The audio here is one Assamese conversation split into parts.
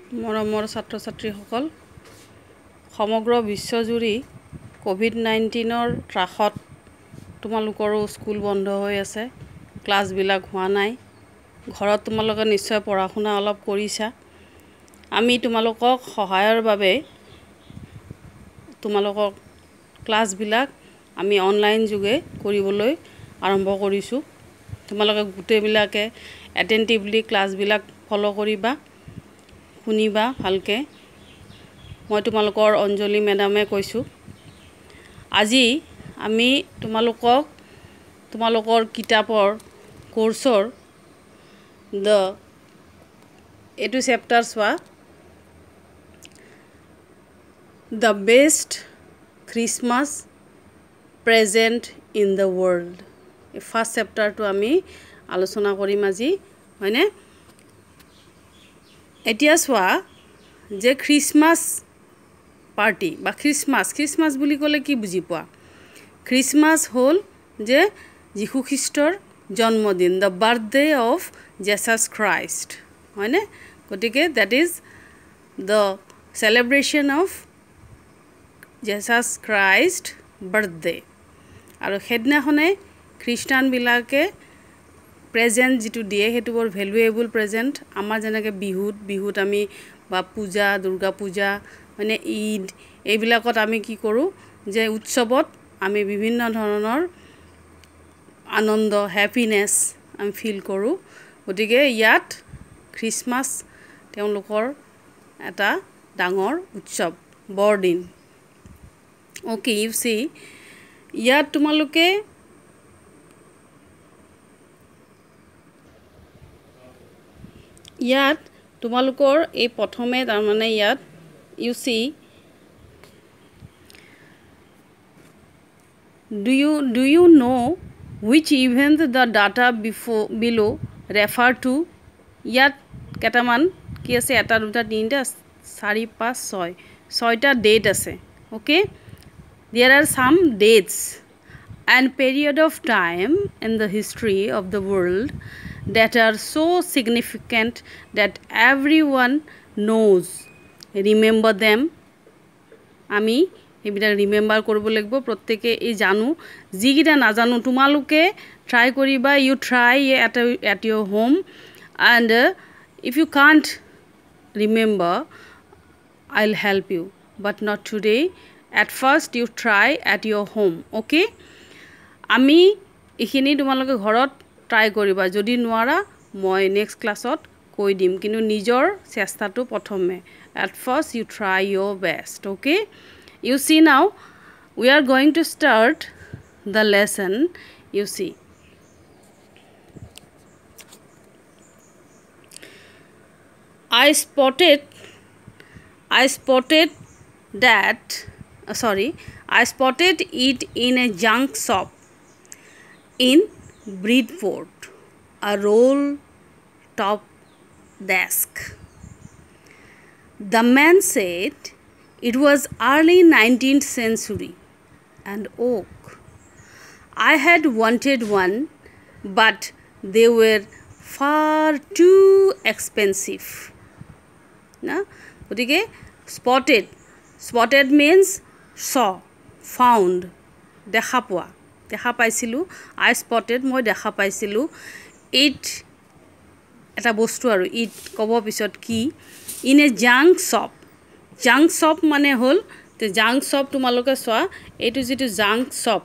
মৰমৰ ছাত্ৰ ছাত্ৰীসকল সমগ্ৰ বিশ্বজুৰি কোভিড-19ৰ ত্ৰাসত তোমালোকৰো স্কুল বন্ধ হৈ আছে, ক্লাছবিলাক হোৱা নাই। ঘৰত তোমালোকে নিশ্চয় পঢ়া শুনা অলপ কৰিছা। আমি তোমালোকক সহায়ৰ বাবে তোমালোকক ক্লাছবিলাক আমি অনলাইন যোগে কৰিবলৈ আৰম্ভ কৰিছোঁ। তোমালোকে গোটেইবিলাকে এটেণ্টিভলি ক্লাছবিলাক ফ'ল' কৰিবা, শুনিবা ভালকে। মই তোমালোকৰ অঞ্জলি মেডামে কৈছোঁ। আজি আমি তোমালোকৰ কিতাপৰ কোৰ্চৰ এইটো চেপ্টাৰ চোৱা, the best Christmas present in the world. এই ফাৰ্ষ্ট চেপ্টাৰটো আমি আলোচনা কৰিম আজি, হয়নে? এতিয়া চোৱা যে খ্ৰীষ্টমাছ পাৰ্টি বা খ্ৰীষ্টমাছ বুলি ক'লে কি বুজি পোৱা? খ্ৰীষ্টমাছ হ'ল যে যীশু খ্ৰীষ্টৰ জন্মদিন, the birthday of Jesus Christ, হয়নে? গতিকে that is the celebration of Jesus Christ birthday. আৰু সেইদিনাখনে খ্ৰীষ্টানবিলাকে প্ৰেজেণ্ট যিটো দিয়ে সেইটো বৰ ভেলুৱেবল প্ৰেজেণ্ট। আমাৰ যেনেকৈ বিহুত আমি বা পূজা, দুৰ্গা পূজা, মানে ঈদ, এইবিলাকত আমি কি কৰোঁ যে উৎসৱত আমি বিভিন্ন ধৰণৰ আনন্দ, হেপিনেছ আমি ফিল কৰোঁ। গতিকে ইয়াত খ্ৰীষ্টমাছ তেওঁলোকৰ এটা ডাঙৰ উৎসৱ, বৰদিন। অ'কে, ইউ চি ইয়াত তোমালোকে তোমালোকৰ এই প্ৰথমে তাৰমানে ইয়াত you see do you know which event the data below refer to? ইয়াত কেইটামান কি আছে, এটা দুটা তিনিটা 4 5 6 6টা ডেট আছে। Okay, there are some dates and period of time in the history of the world that are so significant that everyone knows. Remember them. আমি এইবিলাক ৰিমেম্বাৰ কৰিব লাগিব, প্ৰত্যেকে এই জানো। যিকেইটা নাজানো তোমালোকে ট্ৰাই কৰিবা, you try at your home, and if you can't remember I will help you, but not today. At first you try at your home. Okay, আমি এইখিনি তোমালোকে ঘৰত ট্ৰাই কৰিবা। যদি নোৱাৰা মই নেক্সট ক্লাছত কৈ দিম, কিন্তু নিজৰ চেষ্টাটো প্ৰথমে। At first you try your best. Okay, you see now we are going to start the lesson. You see, I spotted it in a junk shop in Bridport, a roll top desk. The man said it was early 19th century and oak. I had wanted one, but they were far too expensive. Na? গতিকে spotted means saw, found, দেখা পোৱা, দেখা পাইছিলোঁ। I spotted, মই দেখা পাইছিলোঁ। it এটা বস্তু আৰু it ক'ব পিছত কি, in a junk shop. Junk shop মানে হ'ল, জাংক শ্বপ তোমালোকে চোৱা, এইটো যিটো জাংক শ্বপ,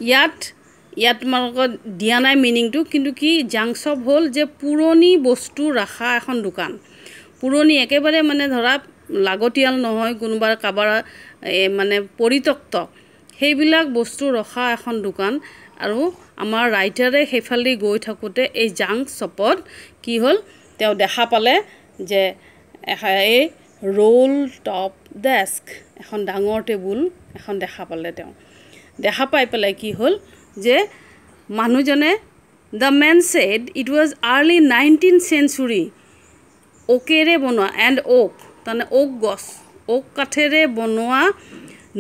ইয়াত তোমালোকক দিয়া নাই মিনিংটো, কিন্তু কি জাংক শ্বপ হ'ল যে পুৰণি বস্তু ৰখা এখন দোকান। পুৰণি একেবাৰে মানে ধৰা লাগতিয়াল নহয়, কোনোবাৰ কাৰোবাৰ মানে পৰিত্যক্ত, সেইবিলাক বস্তু ৰখা এখন দোকান। আৰু আমাৰ ৰাইটাৰে সেইফালেদি গৈ থাকোঁতে এই জাংক শ্বপত কি হ'ল, তেওঁ দেখা পালে যে এই ৰোল টপ ডেস্ক, এখন ডাঙৰ টেবুল এখন দেখা পালে। তেওঁ দেখা পাই পেলাই কি হ'ল যে মানুহজনে, the man said it was early 19th century, অ'কেৰে বনোৱা, এণ্ড ওক তাৰমানে ওক গছ, ওক কাঠেৰে বনোৱা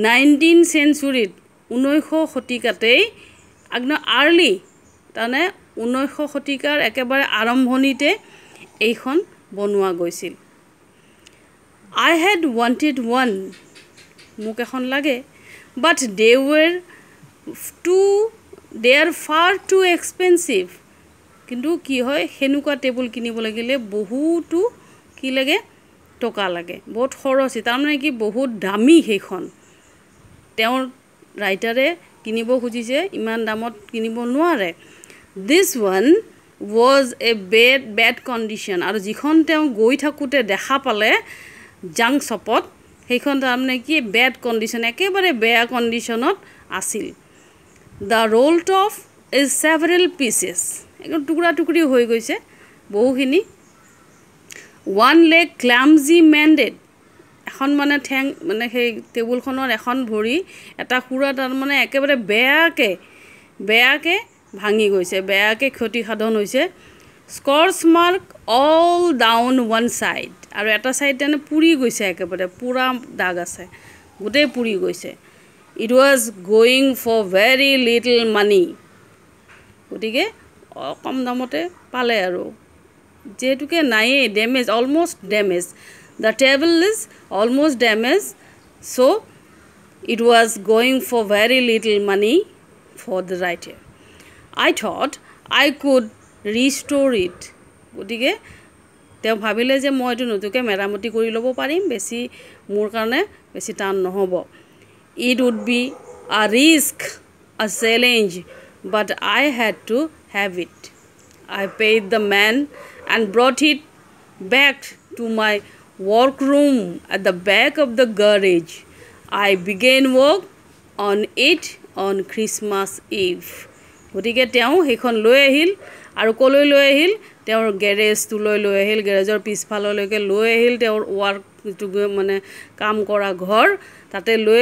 19th century, 19শ শতিকাতেই, একদম আৰ্লি তাৰমানে 19শ শতিকাৰ একেবাৰে আৰম্ভণিতে এইখন বনোৱা গৈছিল। I had wanted one. মোক এখন লাগে, but they are far too expensive. কিন্তু কি হয় হেনুকা টেবুল কিনিব লাগিলে বহুতো কি লাগে টকা লাগে, বহুত খৰচী, তাৰমানে কি বহুত দামী সেইখন। তেওঁৰ ৰাইটাৰে কিনিব খুজিছে, ইমান দামত কিনিব নোৱাৰে। This one was a bad condition, আৰু যিখন তেওঁ গৈ থাকোঁতে দেখা পালে জাংক শ্বপত, সেইখন তাৰমানে কি বেড কণ্ডিশ্যন, একেবাৰে বেয়া কণ্ডিশ্যনত আছিল। The roll top is several pieces, একদম টুকুৰা টুকুৰি হৈ গৈছে বহুখিনি। One leg clumsy mended, এখন মানে ঠেং মানে সেই টেবুলখনৰ এখন ভৰি এটা খুৰা তাৰমানে একেবাৰে বেয়াকৈ ভাঙি গৈছে, বেয়াকৈ ক্ষতিসাধন হৈছে। Scorch mark all down one side, আৰু এটা চাইড তেনে পুৰি গৈছে, একেবাৰে পুৰা দাগ আছে, গোটেই পুৰি গৈছে। It was going for very little money, গতিকে কম দামতে পালে আৰু যেহেতুকে নায়েই, damage, almost damage. The table is almost damaged, so it was going for very little money for the writer. I thought I could restore it, গতিকে তেওঁ ভাবিলে যে মই এইটো নতুনকৈ মেৰামতি কৰি ল'ব পাৰিম, বেছি মোৰ কাৰণে বেছি টান নহ'ব। It would be a risk, a challenge, but I had to have it. I paid the man and brought it back to my workroom at the back of the garage. I began work on it on Christmas Eve. গতিকে তেওঁ সেইখন লৈ আহিল, আৰু ক'লৈ লৈ আহিল, তেওঁৰ গেৰেজটোলৈ লৈ আহিল, গেৰেজৰ পিছফাললৈকে লৈ আহিল, তেওঁৰ ৱাৰ্ক যিটো মানে কাম কৰা ঘৰ, তাতে লৈ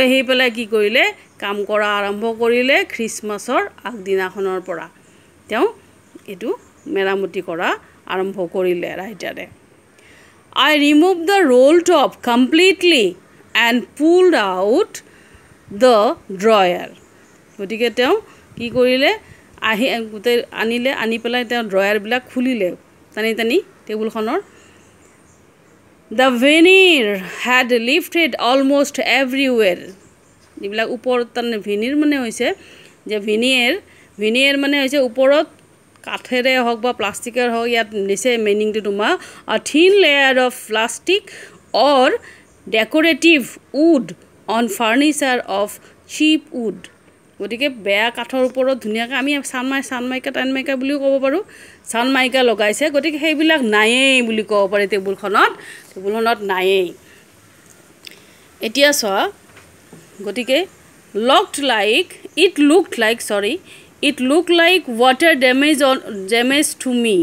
আহি পেলাই কি কৰিলে, কাম কৰা আৰম্ভ কৰিলে। খ্ৰীষ্টমাছৰ আগদিনাখনৰ পৰা তেওঁ এইটো মেৰামতি কৰা আৰম্ভ কৰিলে ৰাইটাৰে। I removed the roll top completely and pulled out the drawer. গতিকে তেওঁ কি কৰিলে, গোটেই আনি পেলাই তেওঁ ড্ৰয়াৰবিলাক খুলিলে টানি টেবুলখনৰ। The veneer had lifted almost everywhere, যিবিলাক ওপৰত তাৰমানে ভিনিৰ মানে হৈছে যে ভিনিয়েৰ মানে হৈছে ওপৰত কাঠেৰে হওক বা প্লাষ্টিকৰ হওক, ইয়াত দিছে মিনিংটো তোমাৰ a thin layer of plastic or decorative wood on furniture of cheap wood. গতিকে বেয়া কাঠৰ ওপৰত ধুনীয়াকৈ আমি চানমাইকা বুলিও ক'ব পাৰোঁ, চানমাইকা লগাইছে, গতিকে সেইবিলাক নায়েই বুলি ক'ব পাৰি, টেবুলখনত নায়েই। এতিয়া চোৱা, গতিকে it looked like water damage to me.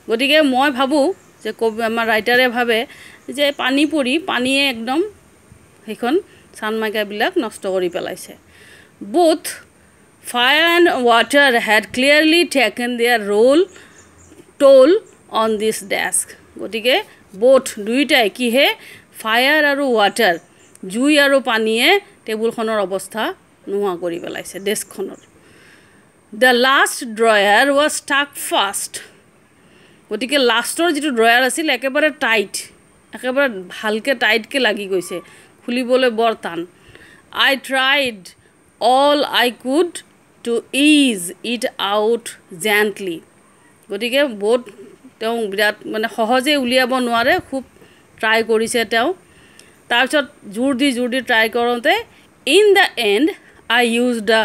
গতিকে মই ভাবোঁ যে আমাৰ ৰাইটাৰে ভাবে যে পানীয়ে একদম সেইখন চানমাইকাবিলাক নষ্ট কৰি পেলাইছে। Both fire and water had clearly taken their toll on this desk. গতিকে দুইটাই কিহে, ফায়াৰ আৰু ৱাটাৰ, জুই আৰু পানীয়ে টেবুলখনৰ অৱস্থা নোহোৱা কৰি পেলাইছে ডেস্কখনৰ। The last drawer was stuck fast. গতিকে লাষ্টৰ যিটো ড্ৰয়াৰ আছিল একেবাৰে ভালকৈ টাইটকৈ লাগি গৈছে, খুলিবলৈ বৰ টান। I tried all I could to ease it out gently. গতিকে তেওঁ বিৰাট মানে সহজে উলিয়াব নোৱাৰে, খুব ট্ৰাই কৰিছে তেওঁ। তাৰপিছত জোৰ দি ট্ৰাই কৰোঁতে in the end I used a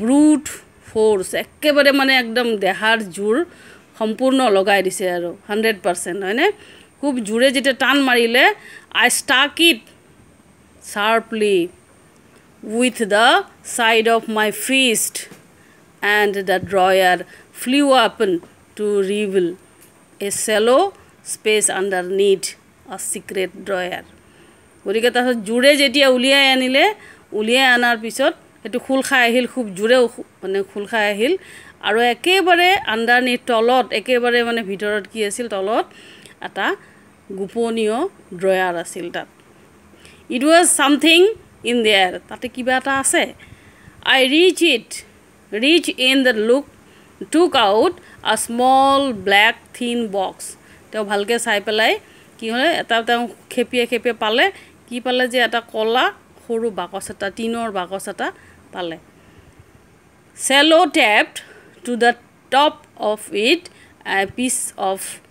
brute force, একেবাৰে মানে একদম দেহাৰ জোৰ সম্পূৰ্ণ লগাই দিছে আৰু 100%, হয়নে? খুব জোৰে যেতিয়া টান মাৰিলে, I stuck it sharply with the side of my fist and the drawer flew open to reveal a shallow space underneath a secret drawer. গতিকে তাৰপিছত জোৰে যেতিয়া উলিয়াই আনাৰ পিছত সেইটো খোল খাই আহিল, খুব জোৰে মানে খোল খাই আহিল, আৰু একেবাৰে আণ্ডাৰনিথ তলত, একেবাৰে মানে ভিতৰত কি আছিল, তলত এটা গোপনীয় ড্ৰয়াৰ আছিল তাত। It was something in there, তাতে কিবা এটা আছে। I reached in the took out a small black thin box. তেওঁ ভালকৈ চাই পেলাই কি হলে এটা এটা খেপিয়ে খেপিয়ে পালে কি পালে যে এটা কলা সৰু বাকচ এটা টিনৰ বাকচ এটা পালে cello taped to the top of it a piece of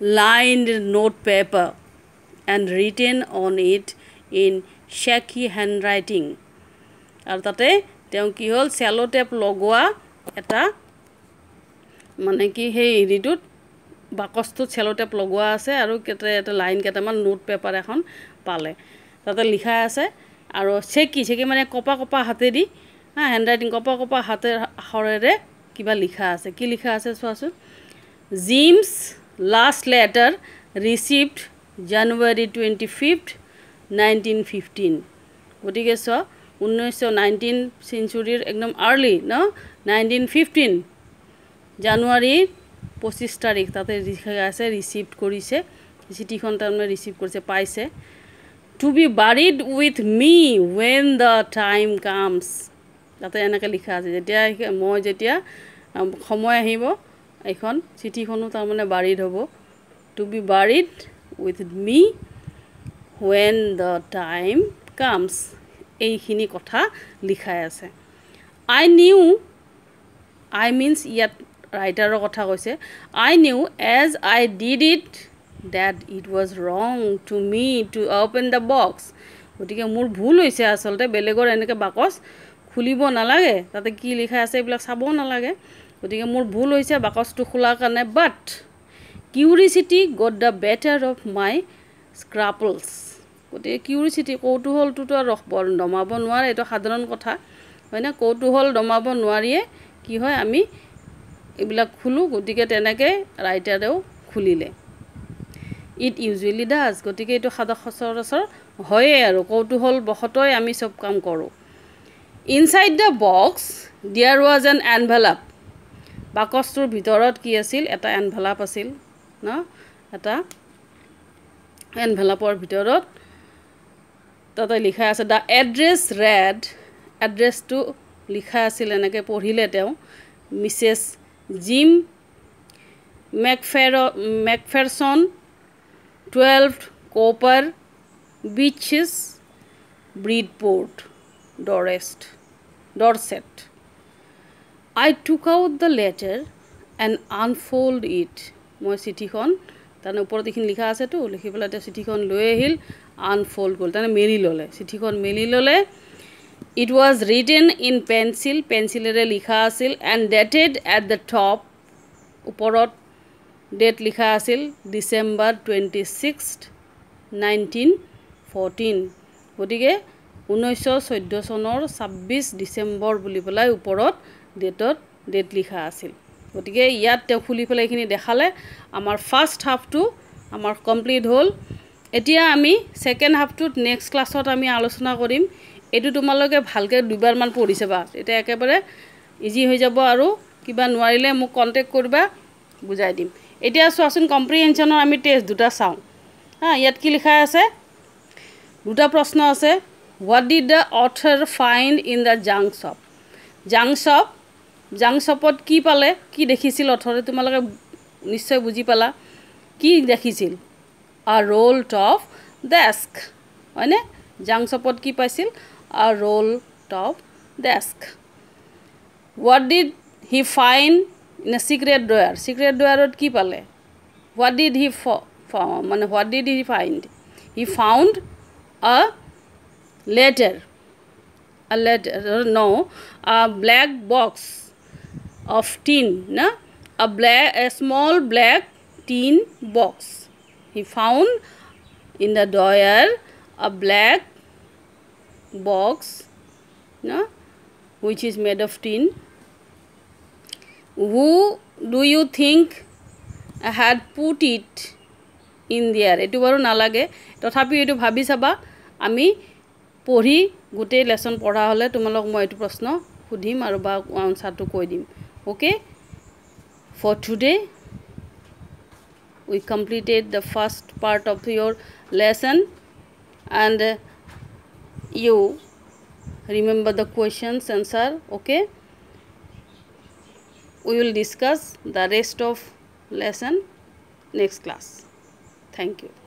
lined note paper and written on it in shaky handwriting আৰু তাতে তেওঁ কি হল cello tape লগোৱা এটা মানে কি সেই ৰিডুত বাকচটো cello tape লগোৱা আছে আৰু এটা লাইন কেটামান নোট পেপাৰ এখন পালে তাতে লিখা আছে আৰু চেকি মানে কপা কপা হাতেদি handwriting কপা হাতে আখৰেৰে কিবা লিখা আছে কি লিখা আছে চোৱাচোন Jim's last letter received January 25th 1915 গটিকে চ 1919 সেঞ্চুৰীৰ একদম আৰ্লি ন 1915 জানুৱাৰী 25 তাৰিখ তাতে লিখা আছে ৰিসিভড কৰিছে চিঠিখন তাৰমানে ৰিসিভ কৰিছে পাইছে to be buried with me when the time comes তাতে এনেকৈ লিখা আছে যেতিয়া মই যেতিয়া সময় আহিব এখন চিঠিখনো তাৰমানে buried হ'ব to be buried with me when the time comes এইখিনি কথা লিখাই আছে I knew I means ইয়াত writer কথা কৈছে I knew as I did it that it was wrong to me to open the box গটিকে মোৰ ভুল হৈছে আসলতে বেলেগৰ এনেকৈ বাকচ খুলিব নালাগে তাতে কি লিখা আছে এইবিলাক চাব নালাগে গটিকে মোৰ ভুল হৈছে বাকচটো খোলাৰ কাৰণে but curiosity got the better of my scruples গটিকে curiosity কৌতূহলটো আৰু দমাব নোৱাৰে এটা সাধাৰণ কথা হয় না কৌতূহল দমাব নোৱাৰিয়ে কি হয় আমি এইবিলাক খুলু গটিকে তেনেকৈ ৰাইটাৰেও খুলিলে it usually does গটিকে এটো সচৰাচৰ হয় আৰু কৌতূহল বহতই আমি সব কাম কৰো inside the box there was an envelope বাকচটোৰ ভিতৰত কি আছিল এটা envelope আছিল ন এটা envelopeৰ ভিতৰত তাতে লিখা আছে the address read address to লিখা আছিল এনেকৈ পঢ়িলে তেওঁ Mrs gym McPherson 12 Copper Beaches Bridport Dorset I took out the letter and unfold it মই চিঠিখন তানে ওপৰত দেখিন লিখা আছে তো লিখি পেলাই তে চিঠিখন লৈ আহিল unfold কৰিল তানে মেলি ললে চিঠিখন মেলি ললে it was written in pencilৰে লিখা আছিল and dated at the top ওপৰত date লিখা আছিল December 26th 1914 গটিকে 1914 চনৰ 26 ডিসেম্বৰ বুলি পেলাই ওপৰত ডেট লিখা আছিল গটিকে ইয়াত তে খুলি পেলাই এখিনি দেখালে আমাৰ ফাৰ্স্ট হাফটো আমাৰ কমপ্লিট হল এতিয়া আমি সেকেন্ড হাফটোত নেক্সট ক্লাছত আমি আলোচনা কৰিম এটো তোমালোকে ভালকে দুবাৰ মান পঢ়িছবা এটা একেবাৰে ইজি হৈ যাব আৰু কিবা নোৱাৰিলে মোক কন্টাক্ট কৰিবা বুজাই দিম এতিয়া চোৱাচোন কম্প্ৰিহেনচনৰ আমি টেস্ট দুটা চাও ইয়াত কি লিখা আছে দুটা প্ৰশ্ন আছে what did the author find in the junk shopত কি পালে কি দেখিছিল অথৰে তোমালোকে নিশ্চয় বুজি পালা কি দেখিছিল a roll top desk হয়নে junk shopত কি পাইছিল a roll top desk what did he find in a secret drawer কি পালে what did he find he found a letter a black box of tin a small black tin box he found in the drawer a black box which is made of tin who do you think had put it in there etu baru nalage tothapi etu bhabi saba ami পঢ়ি গুটে লেসন পঢ়া হলে তোমালক মই এটো প্ৰশ্ন খুদিম আৰু বা আনসাৰটো কৈ দিম okay for today we completed the first part of your lesson and you remember the questions answer okay we will discuss the rest of lesson next class thank you